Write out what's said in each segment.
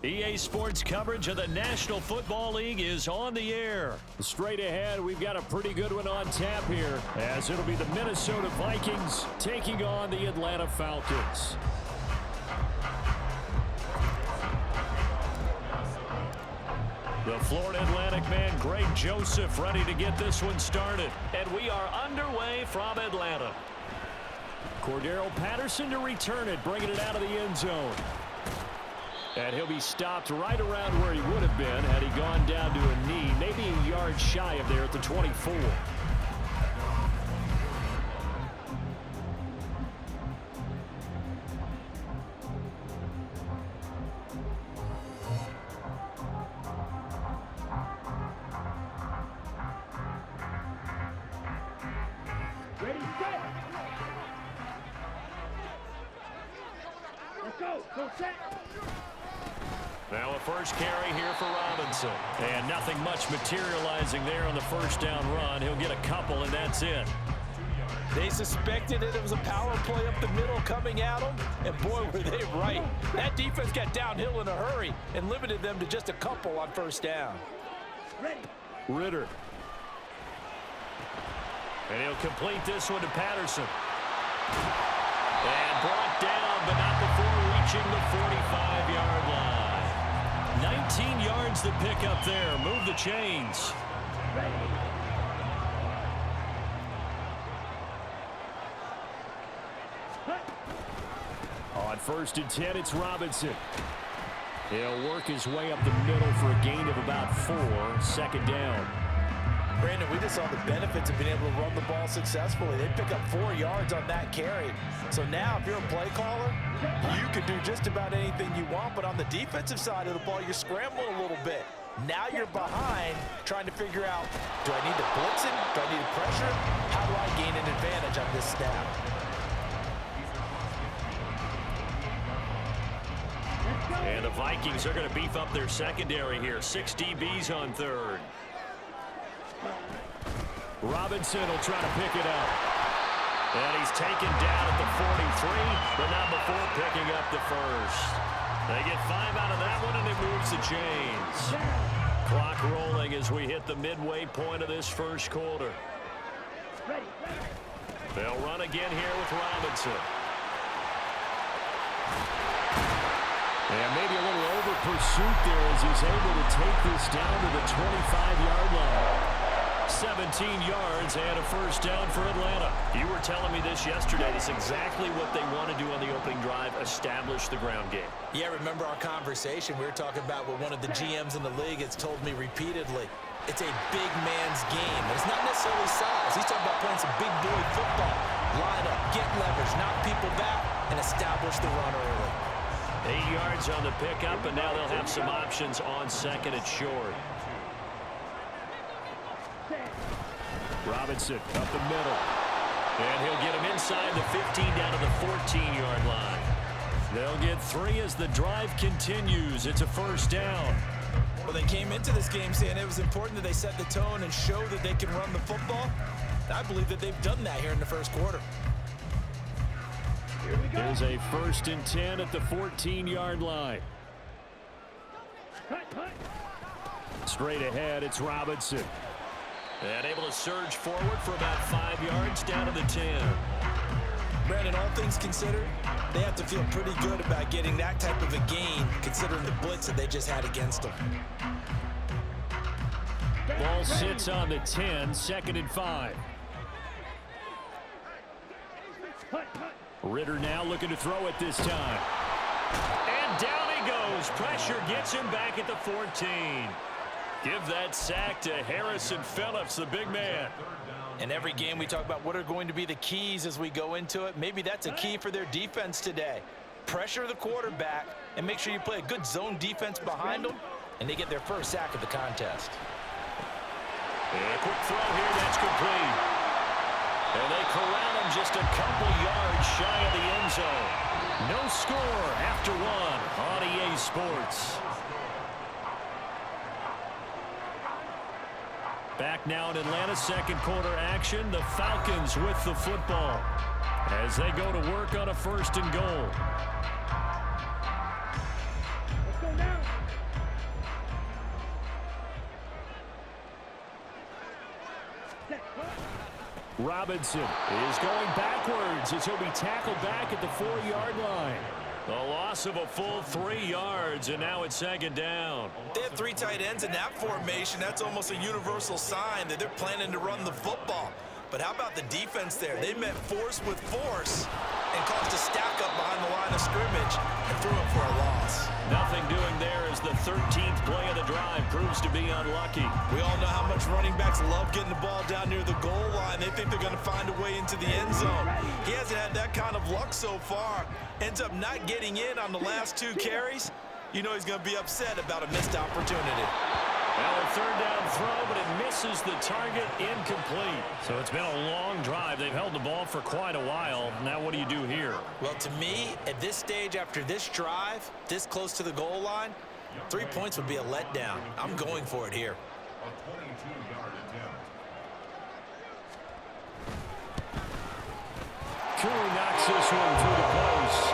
EA Sports coverage of the National Football League is on the air. Straight ahead, we've got a pretty good one on tap here, as it'll be the Minnesota Vikings taking on the Atlanta Falcons. The Florida Atlantic man, Greg Joseph, ready to get this one started. And we are underway from Atlanta. Cordero Patterson to return it, bringing it out of the end zone. And he'll be stopped right around where he would have been had he gone down to a knee, maybe a yard shy of there at the 24. Now a first carry here for Robinson. And nothing much materializing there on the first down run. He'll get a couple, and that's it. They suspected it was a power play up the middle coming at them, and boy, were they right. That defense got downhill in a hurry and limited them to just a couple on first down. Ritter. And he'll complete this one to Patterson. And brought down, but not before reaching the 45-yard line. 19 yards to pick up there. Move the chains. On 1st and 10, it's Robinson. He'll work his way up the middle for a gain of about 4. 2nd down. Brandon, we just saw the benefits of being able to run the ball successfully. They pick up 4 yards on that carry. So now if you're a play caller, you can do just about anything you want, but on the defensive side of the ball, you're scrambling a little bit. Now you're behind trying to figure out, do I need to blitz him? Do I need to pressure him? How do I gain an advantage on this snap? And the Vikings are going to beef up their secondary here. 6 DBs on 3rd. Robinson will try to pick it up. And he's taken down at the 43, but not before picking up the first. They get 5 out of that one, and it moves the chains. Clock rolling as we hit the midway point of this first quarter. They'll run again here with Robinson. And maybe a little over pursuit there as he's able to take this down to the 25-yard line. 17 yards and a first down for Atlanta. You were telling me this yesterday. It's exactly what they want to do on the opening drive, establish the ground game. Yeah, remember our conversation. We were talking about what one of the GMs in the league has told me repeatedly. It's a big man's game. It's not necessarily size. He's talking about playing some big boy football. Line up, get leverage, knock people back, and establish the run early. 8 yards on the pickup, and now they'll have some options on 2nd and short. Robinson up the middle. And he'll get him inside the 15 down to the 14-yard line. They'll get 3 as the drive continues. It's a first down. Well, they came into this game saying it was important that they set the tone and show that they can run the football. And I believe that they've done that here in the first quarter. Here's a 1st and 10 at the 14-yard line. Straight ahead, it's Robinson. And able to surge forward for about 5 yards down to the 10. Brandon, all things considered, they have to feel pretty good about getting that type of a gain considering the blitz that they just had against them. Ball sits on the 10, 2nd and 5. Ritter now looking to throw it this time. And down he goes. Pressure gets him back at the 14. Give that sack to Harrison Phillips, the big man. In every game we talk about what are going to be the keys as we go into it. Maybe that's a key for their defense today. Pressure the quarterback and make sure you play a good zone defense behind them, and they get their first sack of the contest. And a quick throw here, that's complete. And they corral him just a couple yards shy of the end zone. No score after 1 on EA Sports. Back now in Atlanta, 2nd quarter action. The Falcons with the football as they go to work on a 1st and goal. Robinson is going backwards as he'll be tackled back at the 4-yard line. A loss of a full 3 yards, and now it's second down. They have 3 tight ends in that formation. That's almost a universal sign that they're planning to run the football. But how about the defense there? They met force with force and caused a stack up behind the line of scrimmage and threw it for a loss. Nothing doing there as the 13th play of the drive proves to be unlucky. We all know how much running backs love getting the ball down near the goal line. They think they're going to find a way into the end zone. He hasn't had that kind of luck so far. Ends up not getting in on the last 2 carries. You know he's going to be upset about a missed opportunity. Now a 3rd down throw, but it misses the target, incomplete. So it's been a long drive. They've held the ball for quite a while. Now what do you do here? Well, to me, at this stage, after this drive, this close to the goal line, 3 points would be a letdown. I'm going for it here. A 22-yard attempt. Curry knocks this one through the post.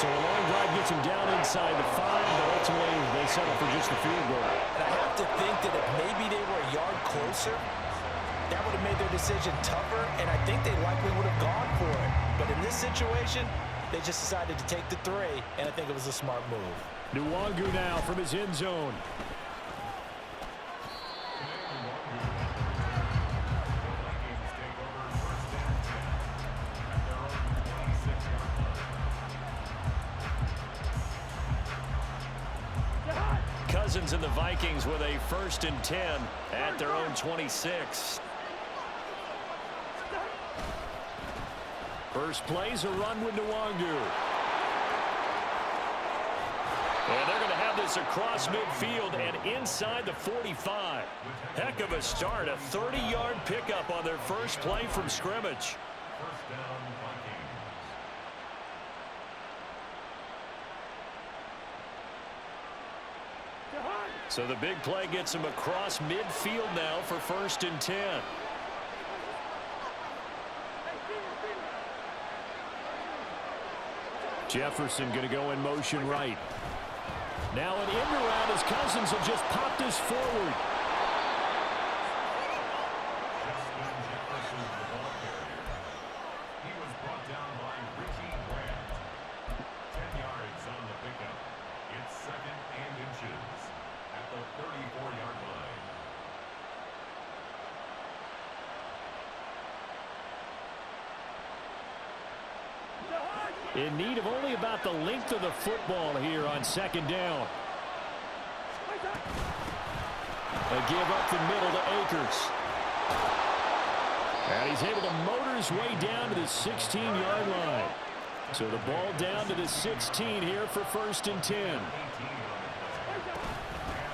So a long drive gets him down inside the 5, but ultimately they settle for just the field goal. And I have to think that if maybe they were a yard closer, that would have made their decision tougher, and I think they likely would have gone for it. But in this situation, they just decided to take the 3, and I think it was a smart move. Nwangu now from his end zone. Cousins and the Vikings with a 1st and 10 at their own 26. First play's a run with Nwangu. And they're going to have this across midfield and inside the 45. Heck of a start, a 30-yard pickup on their first play from scrimmage. First down, Vikings. So the big play gets him across midfield now for 1st and 10. Jefferson going to go in motion right. Now an end around as Cousins have just popped this forward. Justin Jefferson, the ball carrier. He was brought down by Richie Grant. 10 yards on the pickup. It's 2nd and inches at the 34-yard line. In need of only about the length of the football here on 2nd down. A give up the middle to Akers. And he's able to motor his way down to the 16-yard line. So the ball down to the 16 here for 1st and 10.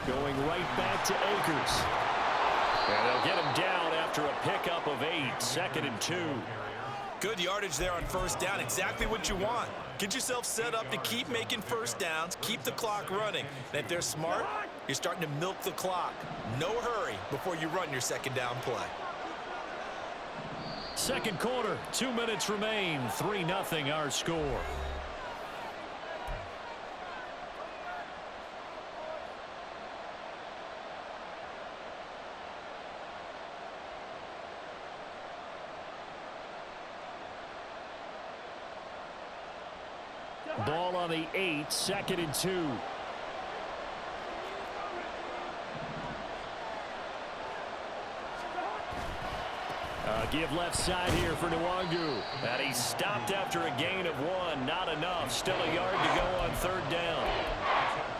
Going right back to Akers. And they'll get him down after a pickup of 8, 2nd and 2. Good yardage there on 1st down, exactly what you want. Get yourself set up to keep making 1st downs, keep the clock running. And if they're smart, you're starting to milk the clock. No hurry before you run your 2nd down play. 2nd quarter, 2 minutes remain, 3-0 our score. Ball on the 8, 2nd and 2. Give left side here for Nwangu. And he's stopped after a gain of 1. Not enough. Still a yard to go on 3rd down.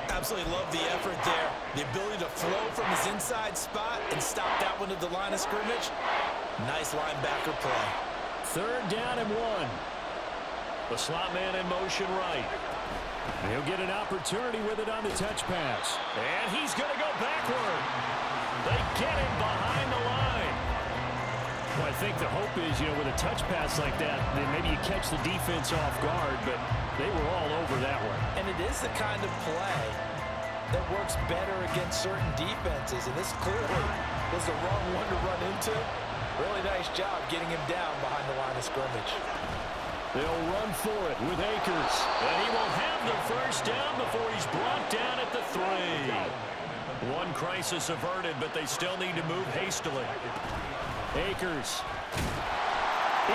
Absolutely love the effort there. The ability to flow from his inside spot and stop that one at the line of scrimmage. Nice linebacker play. 3rd down and 1. The slot man in motion right. And he'll get an opportunity with it on the touch pass. And he's going to go backward. They get him behind the line. Well, I think the hope is, with a touch pass like that, then maybe you catch the defense off guard, but they were all over that one. And it is the kind of play that works better against certain defenses, and this clearly was the wrong one to run into. Really nice job getting him down behind the line of scrimmage. They'll run for it with Akers. And he will have the 1st down before he's brought down at the 3. One crisis averted, but they still need to move hastily. Akers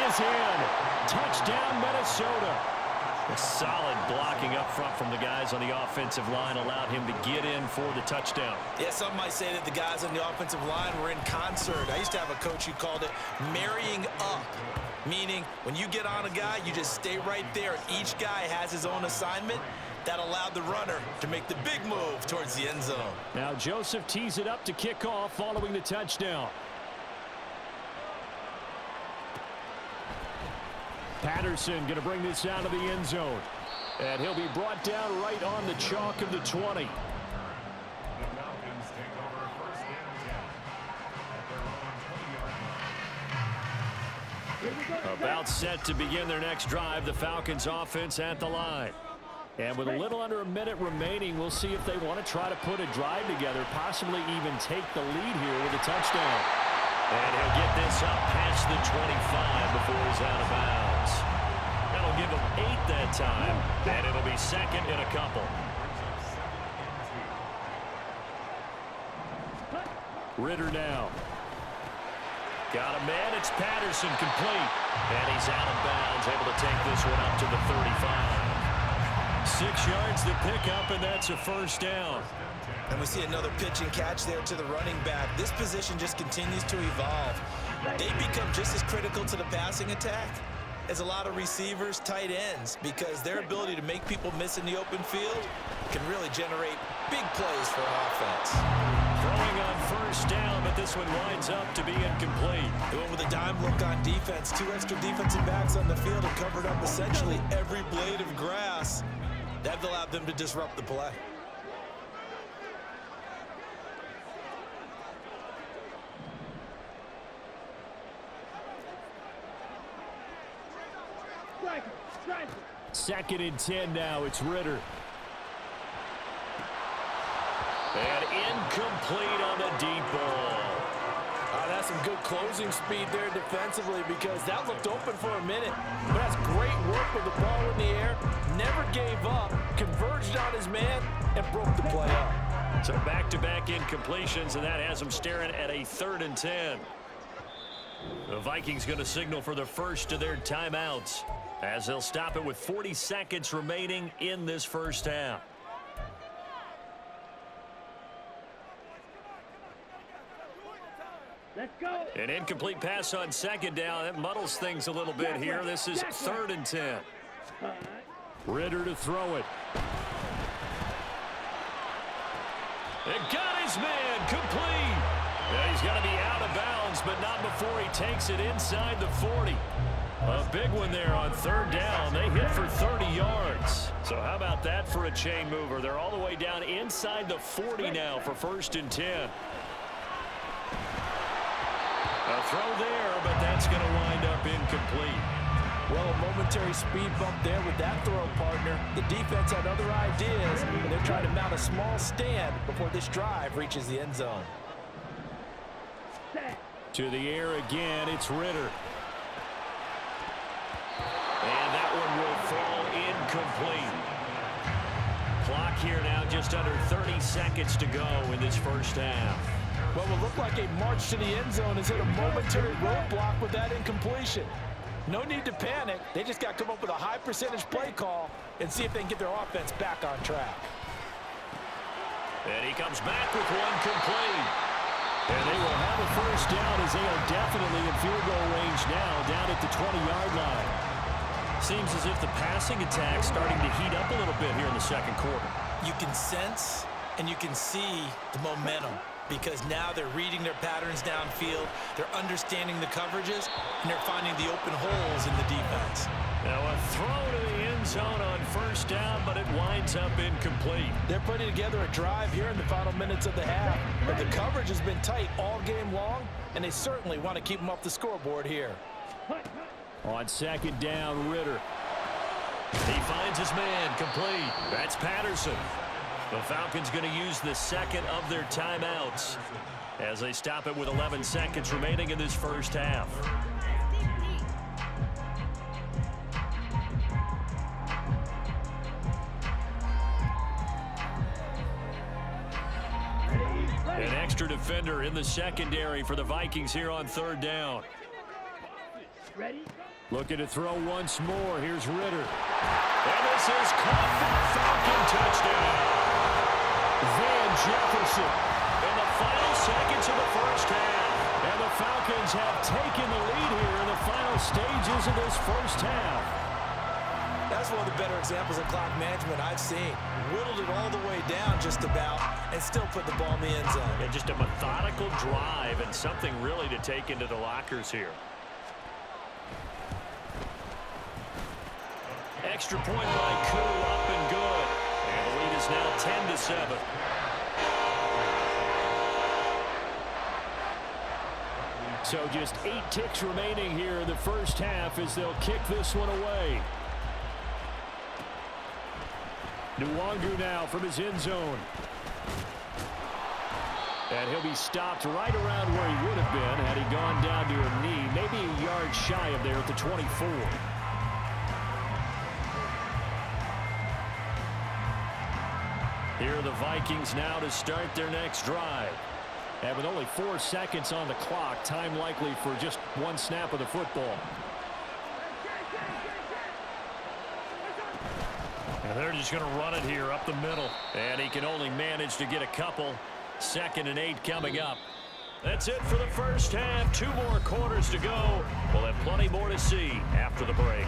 is in. Touchdown, Minnesota. A solid blocking up front from the guys on the offensive line allowed him to get in for the touchdown. Yeah, some might say that the guys on the offensive line were in concert. I used to have a coach who called it marrying up, meaning when you get on a guy, you just stay right there. Each guy has his own assignment. That allowed the runner to make the big move towards the end zone. Now Joseph tees it up to kick off following the touchdown. Patterson going to bring this out of the end zone. And he'll be brought down right on the chalk of the 20. The Falcons take over first and 10 at their own 20-yard line. About set to begin their next drive, the Falcons offense at the line. And with a little under a minute remaining, we'll see if they want to try to put a drive together, possibly even take the lead here with a touchdown. And he'll get this up past the 25 before he's out of bounds. That'll give him 8 that time, and it'll be second and a couple. Ritter now. Got a man. It's Patterson complete. And he's out of bounds, able to take this one up to the 35. 6 yards to pick up, and that's a first down. And we see another pitch and catch there to the running back. This position just continues to evolve. They become just as critical to the passing attack as a lot of receivers, tight ends, because their ability to make people miss in the open field can really generate big plays for an offense. Throwing on first down, but this one winds up to be incomplete. They went with a dime look on defense. 2 extra defensive backs on the field and covered up essentially every blade of grass. That allowed them to disrupt the play. Second and 10 now. It's Ritter. And incomplete on the deep ball. That's some good closing speed there defensively, because that looked open for a minute. But that's great work with the ball in the air. Never gave up, converged on his man, and broke the play up. So back-to-back incompletions, and that has him staring at a 3rd and 10. The Vikings going to signal for the first of their timeouts, as they'll stop it with 40 seconds remaining in this first half. Let's go. An incomplete pass on second down. That muddles things a little bit here. This is 3rd and 10. Ritter to throw it. And got his man complete. Yeah, he's going to be out of bounds, but not before he takes it inside the 40. A big one there on 3rd down. They hit for 30 yards. So how about that for a chain mover? They're all the way down inside the 40 now for 1st and 10. A throw there, but that's going to wind up incomplete. Well, a momentary speed bump there with that throw, partner. The defense had other ideas, and they're trying to mount a small stand before this drive reaches the end zone. To the air again, it's Ritter. And that one will fall incomplete. Clock here now, just under 30 seconds to go in this first half. Well, it will look like a march to the end zone has hit a momentary roadblock with that incompletion. No need to panic. They just got to come up with a high percentage play call and see if they can get their offense back on track. And he comes back with one complete. And they will have a first down as they are definitely in field goal range now, down at the 20-yard line. Seems as if the passing attack's starting to heat up a little bit here in the second quarter. You can sense and you can see the momentum, because now they're reading their patterns downfield, they're understanding the coverages, and they're finding the open holes in the defense. Now a throw to the end zone on first down, but it winds up incomplete. They're putting together a drive here in the final minutes of the half, but the coverage has been tight all game long, and they certainly want to keep them off the scoreboard here. On second down, Ritter. He finds his man complete. That's Patterson. The Falcons going to use the second of their timeouts as they stop it with 11 seconds remaining in this first half. An extra defender in the secondary for the Vikings here on third down. Ready? Looking to throw once more. Here's Ritter. And this is caught for a Falcon touchdown. Van Jefferson in the final seconds of the first half. And the Falcons have taken the lead here in the final stages of this first half. That's one of the better examples of clock management I've seen. Whittled it all the way down just about and still put the ball in the end zone. And just a methodical drive and something really to take into the lockers here. Extra point by Koo, up and good. And the lead is now 10-7. So just 8 ticks remaining here in the first half as they'll kick this one away. Nwangu now from his end zone. And he'll be stopped right around where he would have been had he gone down to a knee, maybe a yard shy of there at the 24. Here are the Vikings now to start their next drive. And with only 4 seconds on the clock, time likely for just one snap of the football. And they're just going to run it here up the middle. And he can only manage to get a couple. 2nd and 8 coming up. That's it for the first half. 2 more quarters to go. We'll have plenty more to see after the break.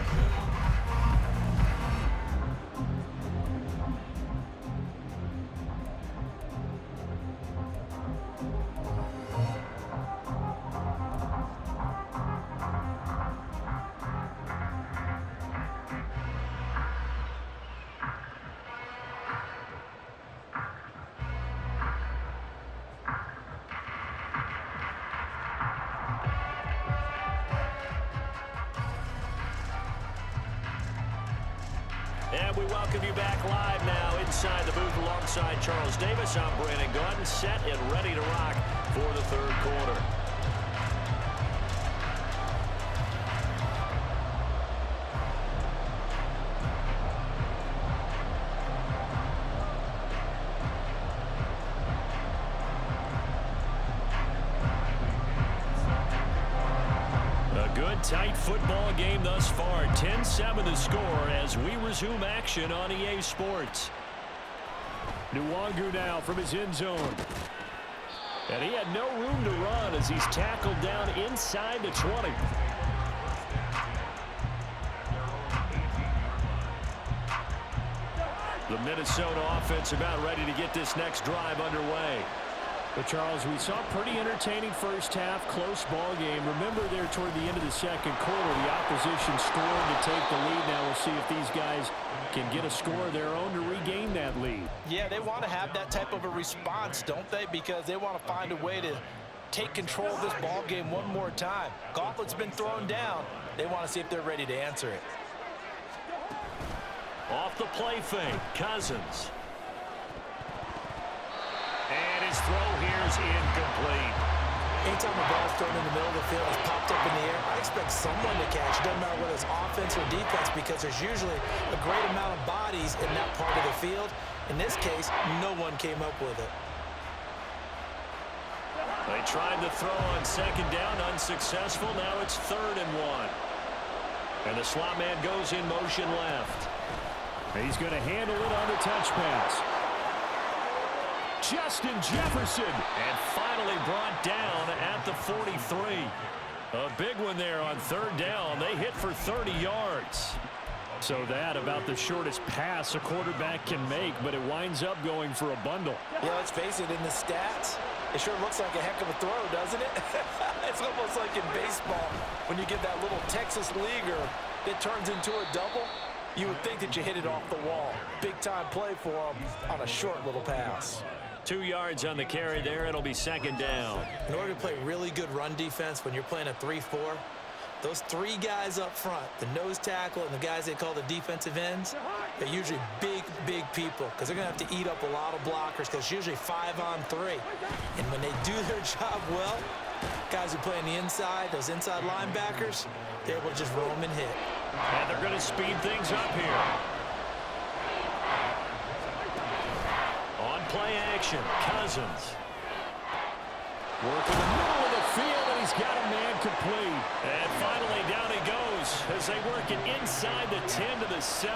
And we welcome you back live now inside the booth alongside Charles Davis. I'm Brandon Gaudin, set and ready to rock for the third quarter. Tight football game thus far. 10-7 the score as we resume action on EA Sports. Nwangu now from his end zone. And he had no room to run as he's tackled down inside the 20. The Minnesota offense about ready to get this next drive underway. But, Charles, we saw a pretty entertaining first half, close ball game. Remember there toward the end of the second quarter, the opposition scored to take the lead. Now we'll see if these guys can get a score of their own to regain that lead. Yeah, they want to have that type of a response, don't they? Because they want to find a way to take control of this ball game one more time. Gauntlet's been thrown down. They want to see if they're ready to answer it. Off the play fake, Cousins. And his throw here is incomplete. Anytime a ball's thrown in the middle of the field, it's popped up in the air, I expect someone to catch. It doesn't matter whether it's offense or defense because there's usually a great amount of bodies in that part of the field. In this case, no one came up with it. They tried to throw on second down, unsuccessful. Now it's 3rd and 1. And the slot man goes in motion left. He's going to handle it on the touch pass. Justin Jefferson, and finally brought down at the 43. A big one there on 3rd down. They hit for 30 yards. So that about the shortest pass a quarterback can make, but it winds up going for a bundle. Yeah, let's face it, in the stats, it sure looks like a heck of a throw, doesn't it? It's almost like in baseball when you get that little Texas leaguer that turns into a double. You would think that you hit it off the wall. Big time play for him on a short little pass. 2 yards on the carry there. It'll be 2nd down. In order to play really good run defense when you're playing a 3-4, those 3 guys up front, the nose tackle and the guys they call the defensive ends, they're usually big, big people because they're going to have to eat up a lot of blockers because it's usually 5-on-3. And when they do their job well, guys who play on the inside, those inside linebackers, they're able to just roam and hit. And they're going to speed things up here. On play action, Cousins. Working the middle of the field, and he's got a man complete. And finally, down he goes as they work it inside the 10 to the 7.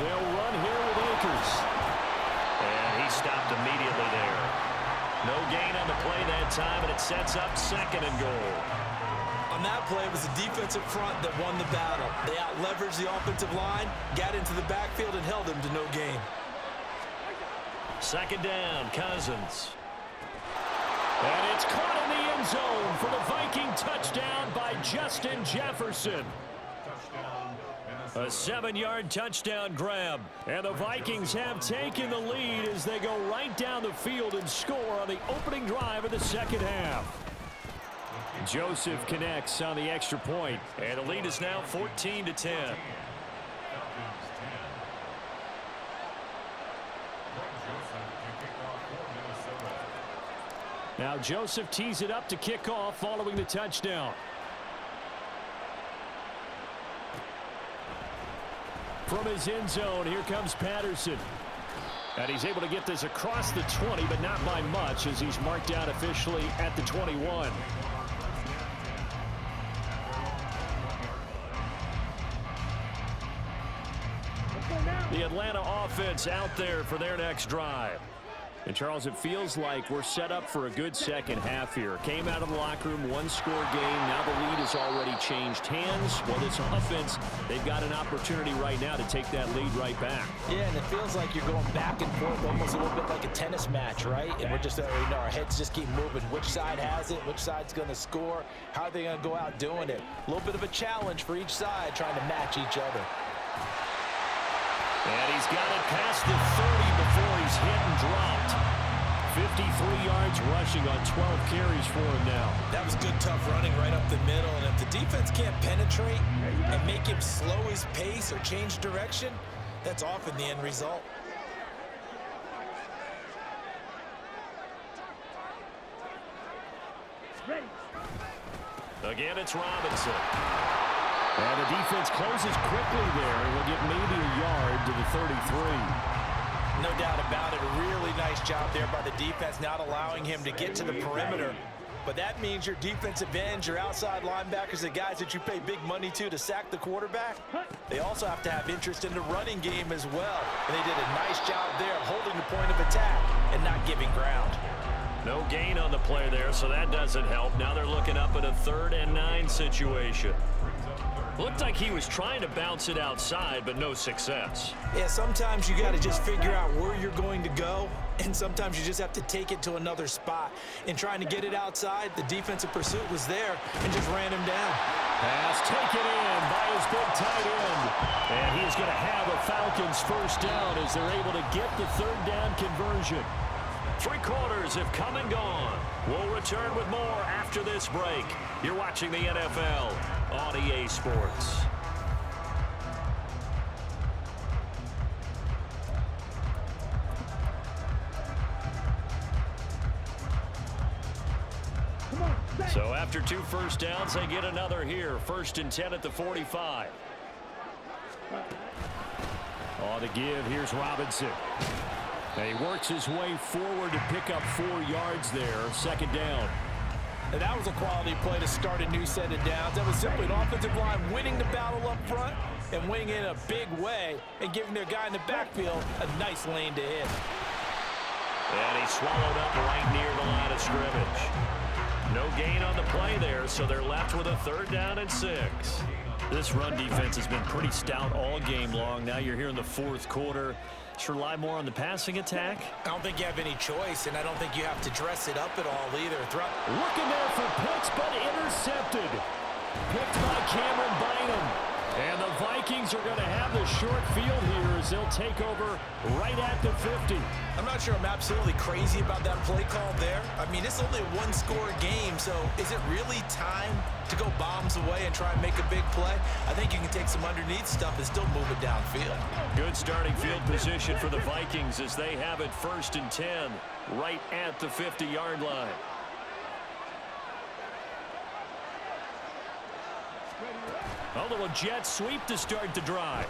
They'll run here with Akers. And he stopped immediately there. No gain on the play that time, and it sets up 2nd and goal. On that play, it was the defensive front that won the battle. They out-leveraged the offensive line, got into the backfield, and held him to no gain. 2nd down, Cousins. And it's caught in the end zone for the Viking touchdown by Justin Jefferson. A 7-yard touchdown grab. And the Vikings have taken the lead as they go right down the field and score on the opening drive of the 2nd half. Joseph connects on the extra point, and the lead is now 14-10. Now Joseph tees it up to kick off following the touchdown. From his end zone, here comes Patterson. And he's able to get this across the 20, but not by much, as he's marked down officially at the 21. The Atlanta offense out there for their next drive. And, Charles, it feels like we're set up for a good second half here. Came out of the locker room, one-score game. Now the lead has already changed hands. Well, this offense, they've got an opportunity right now to take that lead right back. Yeah, and it feels like you're going back and forth almost a little bit like a tennis match, right? And we're just, our heads just keep moving. Which side has it? Which side's going to score? How are they going to go out doing it? A little bit of a challenge for each side trying to match each other. And he's got it past the 30 before he's hit and dropped. 53 yards rushing on 12 carries for him now. That was good, tough running right up the middle. And if the defense can't penetrate and make him slow his pace or change direction, that's often the end result. Ready. Again, it's Robinson. And the defense closes quickly there, and will get maybe a yard to the 33. No doubt about it. A really nice job there by the defense, not allowing him to get to the perimeter. But that means your defensive ends, your outside linebackers, the guys that you pay big money to sack the quarterback, they also have to have interest in the running game as well. And they did a nice job there of holding the point of attack and not giving ground. No gain on the play there, so that doesn't help. Now they're looking up at a 3rd and 9 situation. Looked like he was trying to bounce it outside, but no success. Yeah, sometimes you got to just figure out where you're going to go, and sometimes you just have to take it to another spot. In trying to get it outside, the defensive pursuit was there and just ran him down. Pass taken in by his big tight end. And he's going to have a Falcons first down as they're able to get the 3rd down conversion. 3 quarters have come and gone. We'll return with more after this break. You're watching the NFL on EA Sports. So after 2 first downs, they get another here. 1st and 10 at the 45. On the give, here's Robinson. And he works his way forward to pick up 4 yards there. 2nd down. And that was a quality play to start a new set of downs. That was simply an offensive line winning the battle up front and winning in a big way and giving their guy in the backfield a nice lane to hit. And he swallowed up right near the line of scrimmage. No gain on the play there, so they're left with a 3rd down and 6. This run defense has been pretty stout all game long. Now you're here in the 4th quarter. Should rely more on the passing attack. I don't think you have any choice, and I don't think you have to dress it up at all either. Looking there for Pitts, but intercepted. Picked by Cameron Bynum. And the Vikings are going to have the short field here as they'll take over right at the 50. I'm not sure I'm absolutely crazy about that play call there. I mean, it's only a 1-score game, so is it really time to go bombs away and try and make a big play? I think you can take some underneath stuff and still move it downfield. Good starting field position for the Vikings as they have it 1st and 10 right at the 50-yard line. A little jet sweep to start the drive.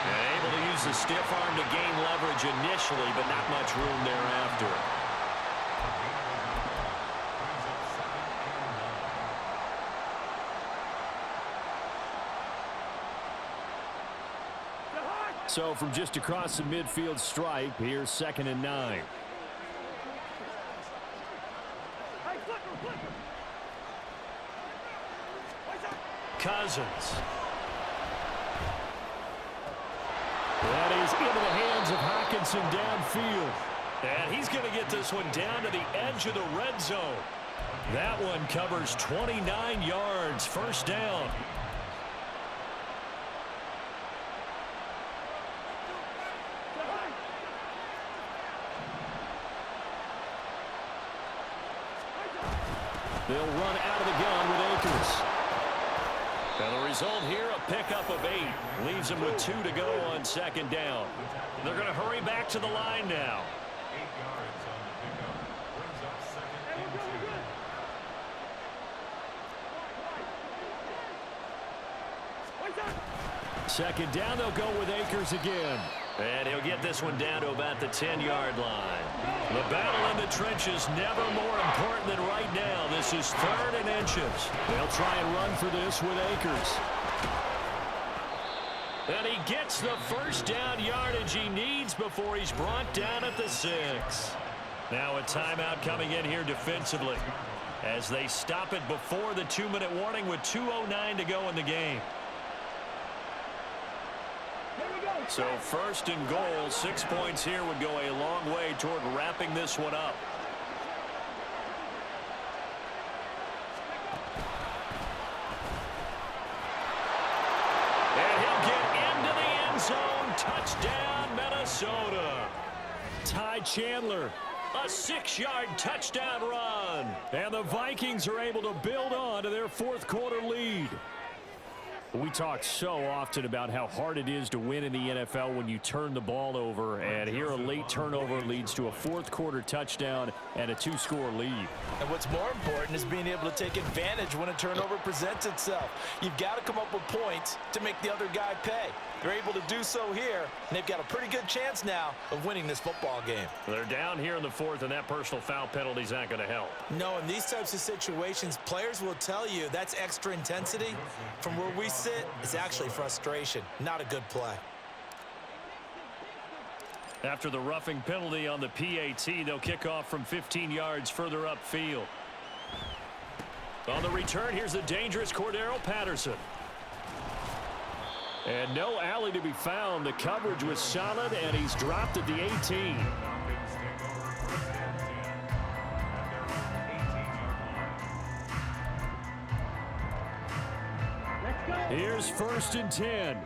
And able to use the stiff arm to gain leverage initially, but not much room thereafter. So from just across the midfield stripe, here's 2nd and 9. Cousins. That is into the hands of Hockenson downfield. And he's going to get this one down to the edge of the red zone. That one covers 29 yards, 1st down. They'll run out of the gun with Akers. And the result here, a pickup of 8. Leaves them with 2 to go on 2nd down. They're going to hurry back to the line now. 8 yards on the pickup. Brings up 2nd and 2. 2nd down, they'll go with Akers again. And he'll get this one down to about the 10-yard line. The battle in the trenches never more important than right now. This is 3rd and inches. They'll try and run for this with Akers. And he gets the 1st down yardage he needs before he's brought down at the 6. Now a timeout coming in here defensively as they stop it before the 2-minute warning with 2:09 to go in the game. So 1st and goal, 6 points here would go a long way toward wrapping this one up. And he'll get into the end zone. Touchdown, Minnesota. Ty Chandler, a 6-yard touchdown run. And the Vikings are able to build on to their 4th quarter lead. We talk so often about how hard it is to win in the NFL when you turn the ball over, and here a late turnover leads to a 4th quarter touchdown and a 2-score lead. And what's more important is being able to take advantage when a turnover presents itself. You've got to come up with points to make the other guy pay. They're able to do so here, and they've got a pretty good chance now of winning this football game. They're down here in the 4th, and that personal foul penalty is not going to help. No, in these types of situations, players will tell you that's extra intensity. From where we sit, it's actually frustration, not a good play. After the roughing penalty on the PAT, they'll kick off from 15 yards further upfield. On the return, here's the dangerous Cordero Patterson. And no alley to be found. The coverage was solid, and he's dropped at the 18. Here's 1st and 10.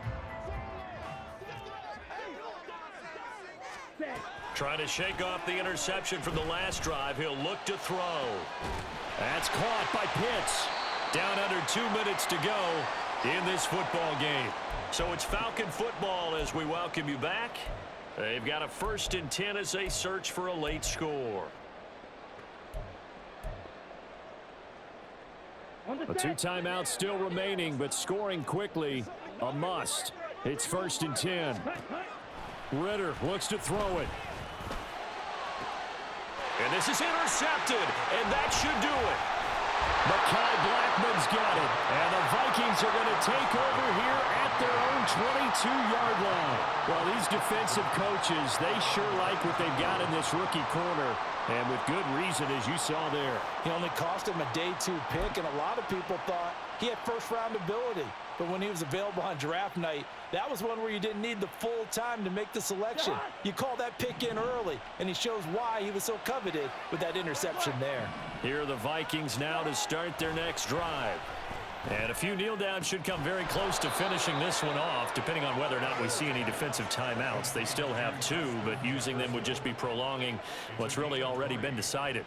Trying to shake off the interception from the last drive. He'll look to throw. That's caught by Pitts. Down under 2 minutes to go in this football game. So it's Falcon football as we welcome you back. They've got a 1st and 10 as they search for a late score. A 2 timeouts still remaining, but scoring quickly, a must. It's 1st and 10. Ritter looks to throw it. And this is intercepted, and that should do it. Mekhi Blackman's got it, and the Vikings are going to take over here at their own 22-yard line. Well, these defensive coaches, they sure like what they've got in this rookie corner, and with good reason, as you saw there. He only cost him a day 2 pick, and a lot of people thought he had 1st-round ability. But when he was available on draft night, that was one where you didn't need the full time to make the selection. You call that pick in early, and he shows why he was so coveted with that interception there. Here are the Vikings now to start their next drive. And a few kneel downs should come very close to finishing this one off, depending on whether or not we see any defensive timeouts. They still have 2, but using them would just be prolonging what's really already been decided.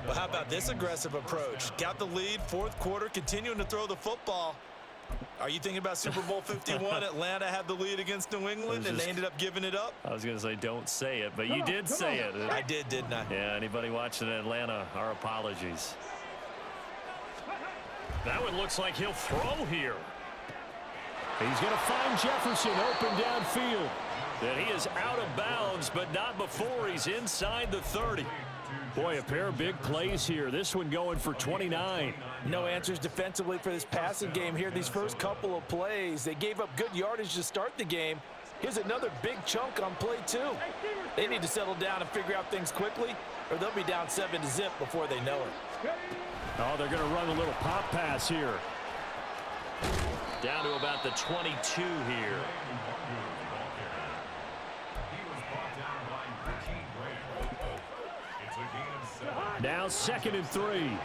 Well, how about this aggressive approach? Got the lead, 4th quarter, continuing to throw the football. Are you thinking about Super Bowl 51? Atlanta had the lead against New England, and they ended up giving it up? I was going to say don't say it, but you did say it. I did, didn't I? Yeah, anybody watching Atlanta, our apologies. That one looks like he'll throw here. He's going to find Jefferson open downfield. And he is out of bounds, but not before he's inside the 30. Boy, a pair of big plays here. This one going for 29. No answers defensively for this passing game here. These first couple of plays, they gave up good yardage to start the game. Here's another big chunk on play 2. They need to settle down and figure out things quickly, or they'll be down 7-0 before they know it. Oh, they're going to run a little pop pass here. Down to about the 22 here. Now 2nd and 3.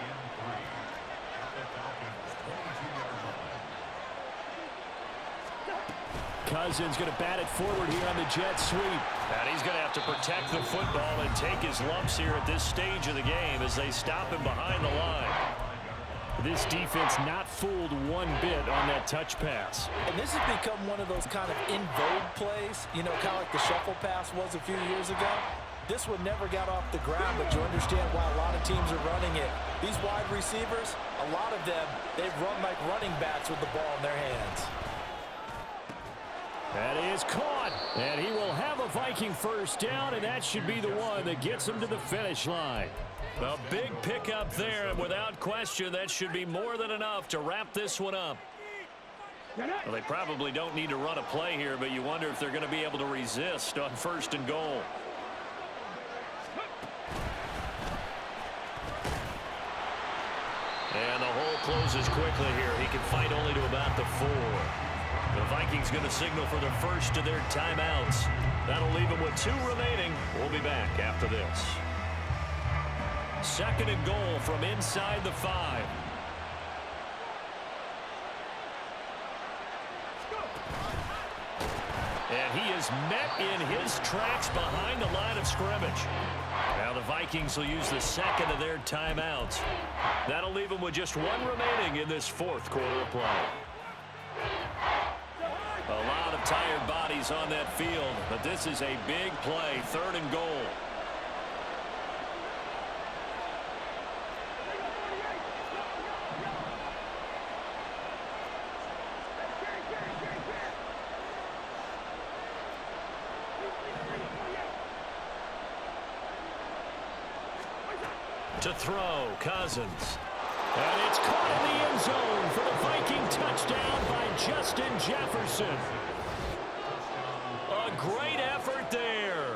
Cousins going to bat it forward here on the jet sweep. And he's going to have to protect the football and take his lumps here at this stage of the game as they stop him behind the line. This defense not fooled one bit on that touch pass. And this has become one of those kind of in vogue plays, you know, kind of like the shuffle pass was a few years ago. This one never got off the ground, but you understand why a lot of teams are running it. These wide receivers, a lot of them, they've run like running backs with the ball in their hands. That is caught, and he will have a Viking first down, and that should be the one that gets him to the finish line. A big pickup there, and without question, that should be more than enough to wrap this one up. Well, they probably don't need to run a play here, but you wonder if they're going to be able to resist on 1st and goal. And the hole closes quickly here. He can fight only to about the 4. The Vikings going to signal for the first of their timeouts. That'll leave them with 2 remaining. We'll be back after this. 2nd and goal from inside the 5. And he is met in his tracks behind the line of scrimmage. Now the Vikings will use the 2nd of their timeouts. That'll leave them with just 1 remaining in this 4th quarter of play. A lot of tired bodies on that field, but this is a big play, 3rd and goal. To throw, Cousins. And it's caught in the end zone for the Viking touchdown by Justin Jefferson. A great effort there.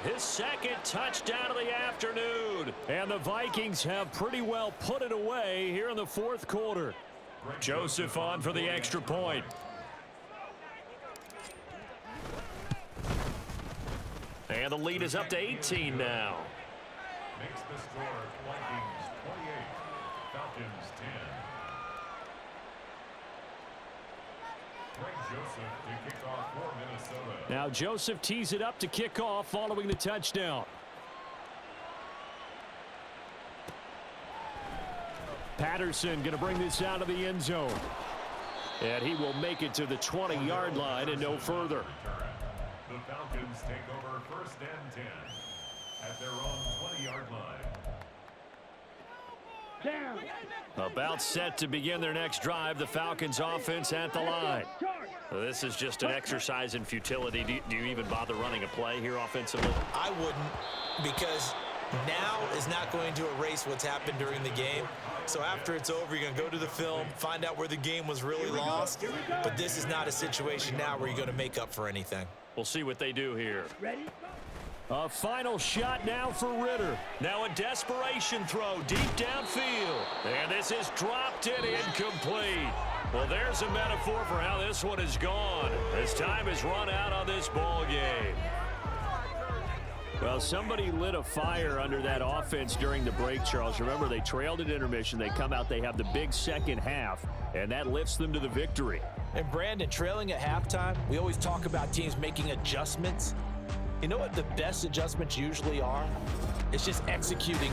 His 2nd touchdown of the afternoon. And the Vikings have pretty well put it away here in the 4th quarter. Joseph on for the extra point. And the lead is up to 18 now. Makes the score Vikings 28, Falcons 10. Greg Joseph to kick off for Minnesota. Now Joseph tees it up to kick off following the touchdown. Patterson going to bring this out of the end zone. And he will make it to the 20-yard line and no further. The Falcons take over 1st and 10 at their own 20-yard line. About set to begin their next drive, the Falcons offense at the line. This is just an exercise in futility. Do you even bother running a play here offensively? I wouldn't, because now is not going to erase what's happened during the game. So after it's over, you're going to go to the film, find out where the game was really lost. But this is not a situation now where you're going to make up for anything. We'll see what they do here. Ready? A final shot now for Ritter. Now a desperation throw deep downfield. And this is dropped and incomplete. Well, there's a metaphor for how this one is gone. As time has run out on this ball game. Well, somebody lit a fire under that offense during the break, Charles. Remember, they trailed at intermission. They come out, they have the big second half, and that lifts them to the victory. And Brandon, trailing at halftime, we always talk about teams making adjustments. You know what the best adjustments usually are? It's just executing